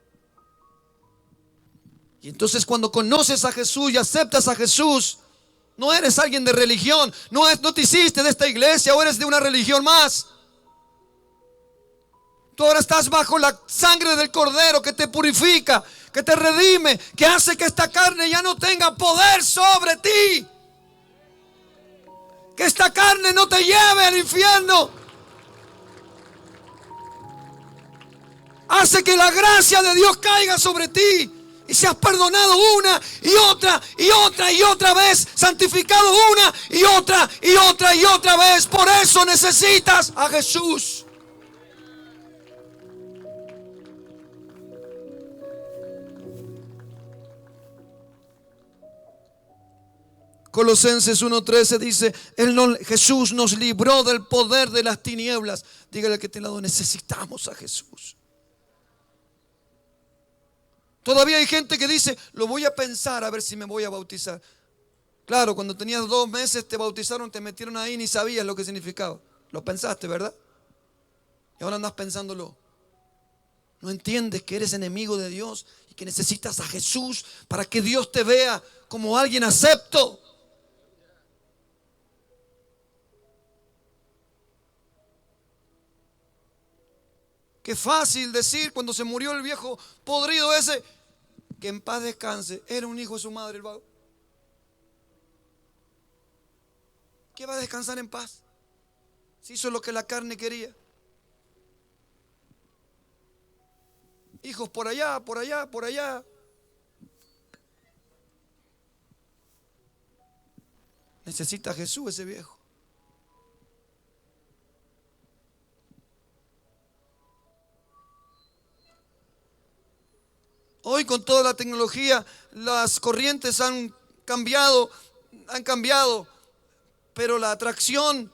Y entonces, cuando conoces a Jesús y aceptas a Jesús, no eres alguien de religión, no te hiciste de esta iglesia o eres de una religión más. Tú ahora estás bajo la sangre del Cordero, que te purifica, que te redime, que hace que esta carne ya no tenga poder sobre ti, que esta carne no te lleve al infierno. Hace que la gracia de Dios caiga sobre ti y seas perdonado una y otra y otra y otra vez, santificado una y otra y otra y otra vez. Por eso necesitas a Jesús. Colosenses 1:13 dice: Jesús nos libró del poder de las tinieblas. Dígale que a este lado: necesitamos a Jesús. Todavía hay gente que dice: lo voy a pensar a ver si me voy a bautizar. Claro, cuando tenías 2 meses te bautizaron, te metieron ahí, ni sabías lo que significaba. Lo pensaste, ¿verdad? Y ahora andas pensándolo. No entiendes que eres enemigo de Dios y que necesitas a Jesús para que Dios te vea como alguien acepto. Qué fácil decir cuando se murió el viejo podrido ese, que en paz descanse, era un hijo de su madre el vago. ¿Qué va a descansar en paz? Si hizo lo que la carne quería. Hijos por allá, por allá, por allá. Necesita a Jesús ese viejo. Hoy, con toda la tecnología, las corrientes han cambiado, pero la atracción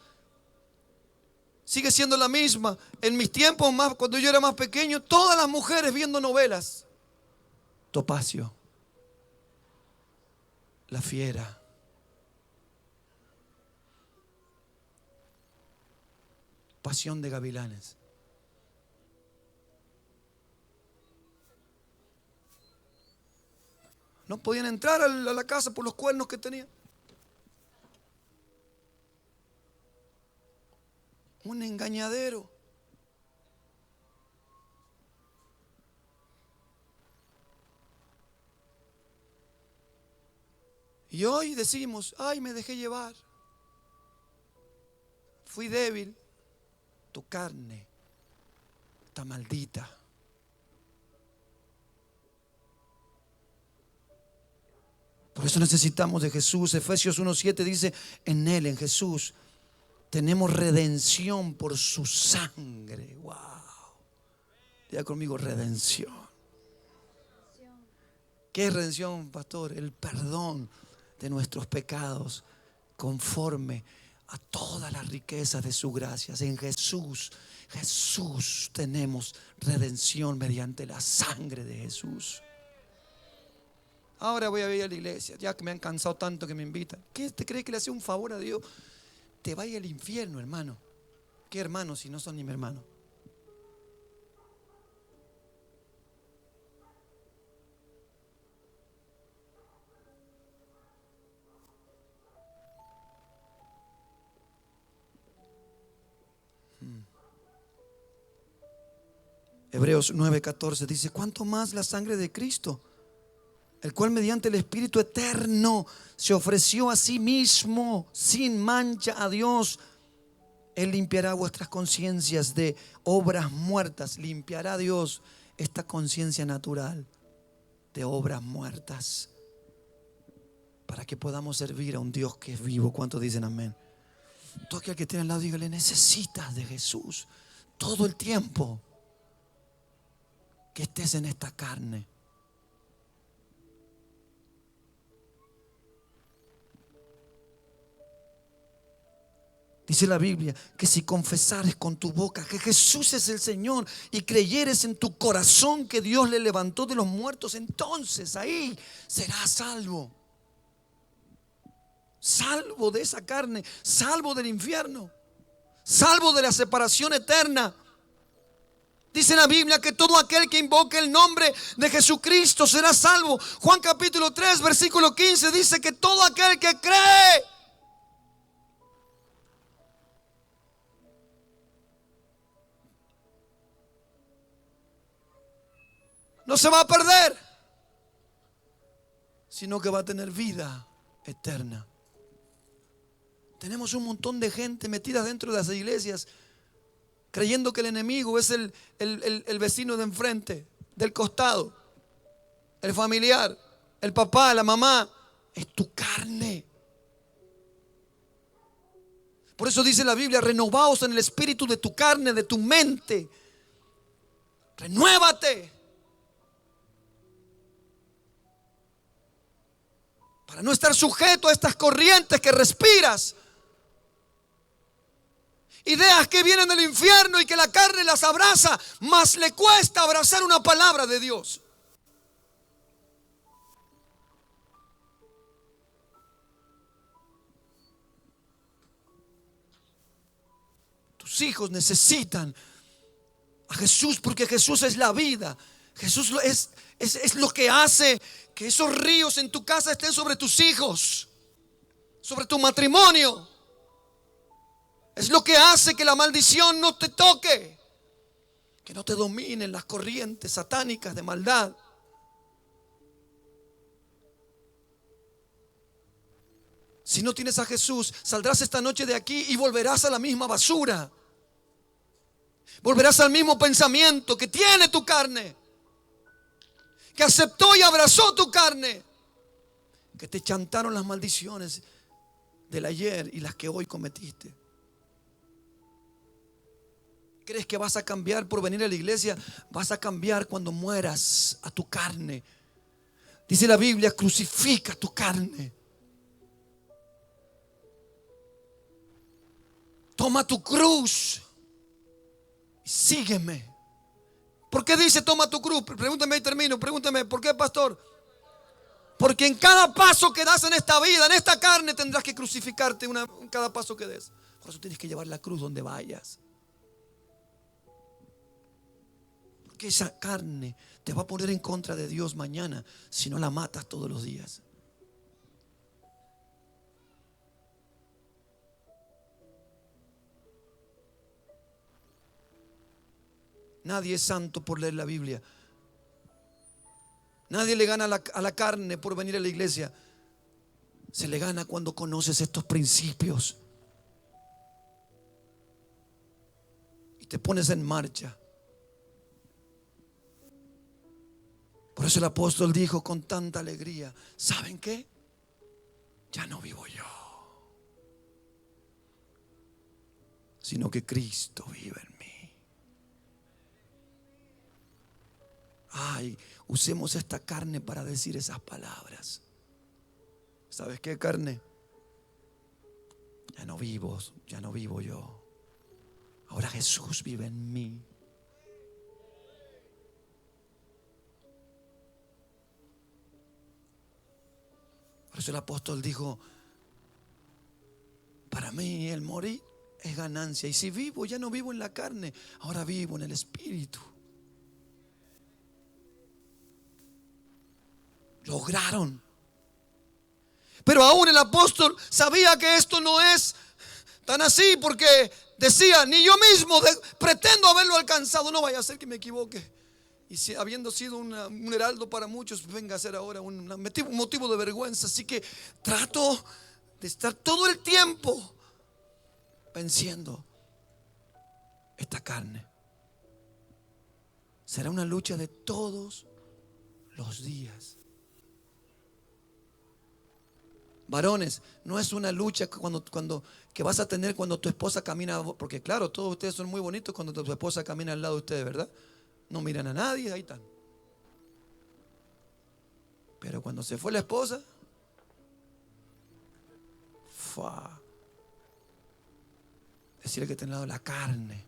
sigue siendo la misma. En mis tiempos, cuando yo era más pequeño, todas las mujeres viendo novelas. Topacio, La Fiera, Pasión de Gavilanes. No podían entrar a la casa por los cuernos que tenían. Un engañadero. Y hoy decimos: ay, me dejé llevar, fui débil. Tu carne está maldita. Por eso necesitamos de Jesús. Efesios 1:7 dice: en Él, en Jesús, tenemos redención por su sangre. Wow. Diga conmigo: redención. ¿Qué es redención, pastor? El perdón de nuestros pecados conforme a todas las riquezas de su gracia. En Jesús, Jesús tenemos redención mediante la sangre de Jesús. Ahora voy a ir a la iglesia, ya que me han cansado tanto que me invitan. ¿Qué te cree que le hace un favor a Dios? Te vaya al infierno, hermano. ¿Qué hermano si no son ni mi hermano? Hebreos 9:14 dice: ¿cuánto más la sangre de Cristo, el cual mediante el Espíritu eterno se ofreció a sí mismo sin mancha a Dios? Él limpiará vuestras conciencias de obras muertas. Limpiará Dios esta conciencia natural de obras muertas, para que podamos servir a un Dios que es vivo. ¿Cuántos dicen amén? Todo aquel que tiene al lado, dígale: necesitas de Jesús todo el tiempo que estés en esta carne. Dice la Biblia que si confesares con tu boca que Jesús es el Señor y creyeres en tu corazón que Dios le levantó de los muertos, entonces ahí serás salvo. Salvo de esa carne, salvo del infierno, salvo de la separación eterna. Dice la Biblia que todo aquel que invoque el nombre de Jesucristo será salvo. Juan capítulo 3 versículo 15 dice que todo aquel que cree no se va a perder, sino que va a tener vida eterna. Tenemos un montón de gente metida dentro de las iglesias creyendo que el enemigo es el vecino de enfrente, del costado, el familiar, el papá, la mamá. Es tu carne. Por eso dice la Biblia: renovaos en el espíritu de tu carne, de tu mente. Renuévate para no estar sujeto a estas corrientes que respiras. Ideas que vienen del infierno y que la carne las abraza, mas le cuesta abrazar una palabra de Dios. Tus hijos necesitan a Jesús porque Jesús es la vida. Jesús es lo que hace que esos ríos en tu casa estén sobre tus hijos, sobre tu matrimonio. Es lo que hace que la maldición no te toque, que no te dominen las corrientes satánicas de maldad. Si no tienes a Jesús, saldrás esta noche de aquí y volverás a la misma basura. Volverás al mismo pensamiento que tiene tu carne, que aceptó y abrazó tu carne, que te chantaron las maldiciones del ayer y las que hoy cometiste. ¿Crees que vas a cambiar por venir a la iglesia? Vas a cambiar cuando mueras a tu carne. Dice la Biblia: crucifica tu carne. Toma tu cruz y sígueme. ¿Por qué dice toma tu cruz? Pregúntame y termino. Pregúntame, ¿por qué, pastor? Porque en cada paso que das en esta vida, en esta carne, tendrás que crucificarte en cada paso que des. Por eso tienes que llevar la cruz donde vayas. Que esa carne te va a poner en contra de Dios mañana si no la matas todos los días. Nadie es santo por leer la Biblia. Nadie le gana a la carne por venir a la iglesia. Se le gana cuando conoces estos principios y te pones en marcha. Por eso el apóstol dijo con tanta alegría: ¿saben qué? Ya no vivo yo, sino que Cristo vive en mí. Ay, usemos esta carne para decir esas palabras. ¿Sabes qué, carne? ya no vivo yo. Ahora Jesús vive en mí. Por eso el apóstol dijo: para mí el morir es ganancia. Y si vivo, ya no vivo en la carne, ahora vivo en el Espíritu. Lograron. Pero aún el apóstol sabía que esto no es tan así, porque decía: ni yo mismo pretendo haberlo alcanzado. No vaya a ser que me equivoque, y si habiendo sido un heraldo para muchos, venga a ser ahora un motivo de vergüenza. Así que trato de estar todo el tiempo venciendo esta carne. Será una lucha de todos los días. Varones, no es una lucha que vas a tener cuando tu esposa camina, porque claro, todos ustedes son muy bonitos cuando tu esposa camina al lado de ustedes, ¿verdad? No miran a nadie, ahí están. Pero cuando se fue la esposa, decirle que está al lado de la carne.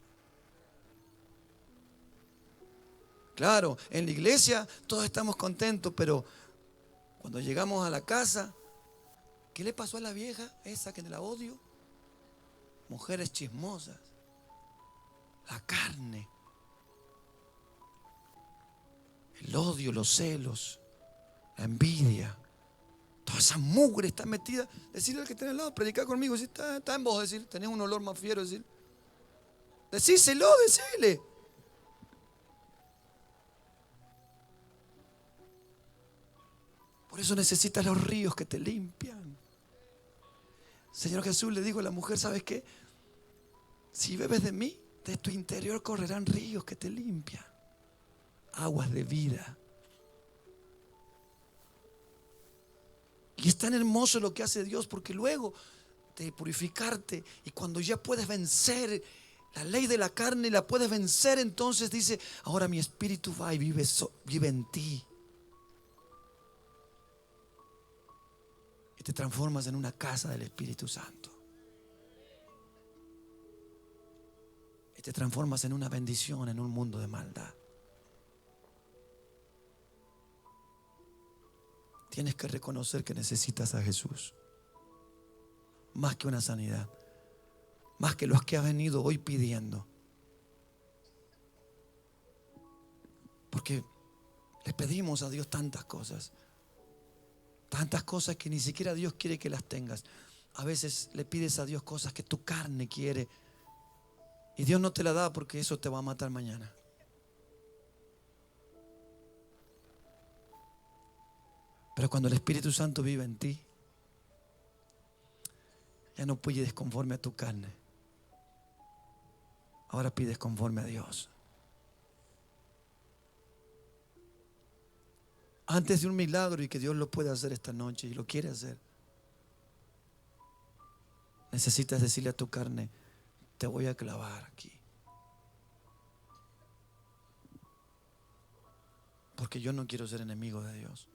Claro, en la iglesia todos estamos contentos, pero cuando llegamos a la casa, ¿qué le pasó a la vieja esa que la odio? Mujeres chismosas, la carne, el odio, los celos, la envidia, toda esa mugre está metida. Decirle al que está al lado, predicar conmigo, si está en vos, decir, tenés un olor más fiero, decir, decíselo, decile. Por eso necesitas los ríos que te limpian. Señor Jesús le dijo a la mujer: ¿sabes qué? Si bebes de mí, de tu interior correrán ríos que te limpian, aguas de vida. Y es tan hermoso lo que hace Dios, porque luego de purificarte, y cuando ya puedes vencer la ley de la carne, la puedes vencer, entonces dice: ahora mi espíritu va y vive en ti. Y te transformas en una casa del Espíritu Santo. Y te transformas en una bendición en un mundo de maldad. Tienes que reconocer que necesitas a Jesús. Más que una sanidad. Más que los que has venido hoy pidiendo. Porque le pedimos a Dios tantas cosas. Tantas cosas que ni siquiera Dios quiere que las tengas. A veces le pides a Dios cosas que tu carne quiere, y Dios no te la da porque eso te va a matar mañana. Pero cuando el Espíritu Santo vive en ti, ya no pides conforme a tu carne. Ahora pides conforme a Dios. Antes de un milagro, y que Dios lo puede hacer esta noche y lo quiere hacer, necesitas decirle a tu carne: te voy a clavar aquí, porque yo no quiero ser enemigo de Dios.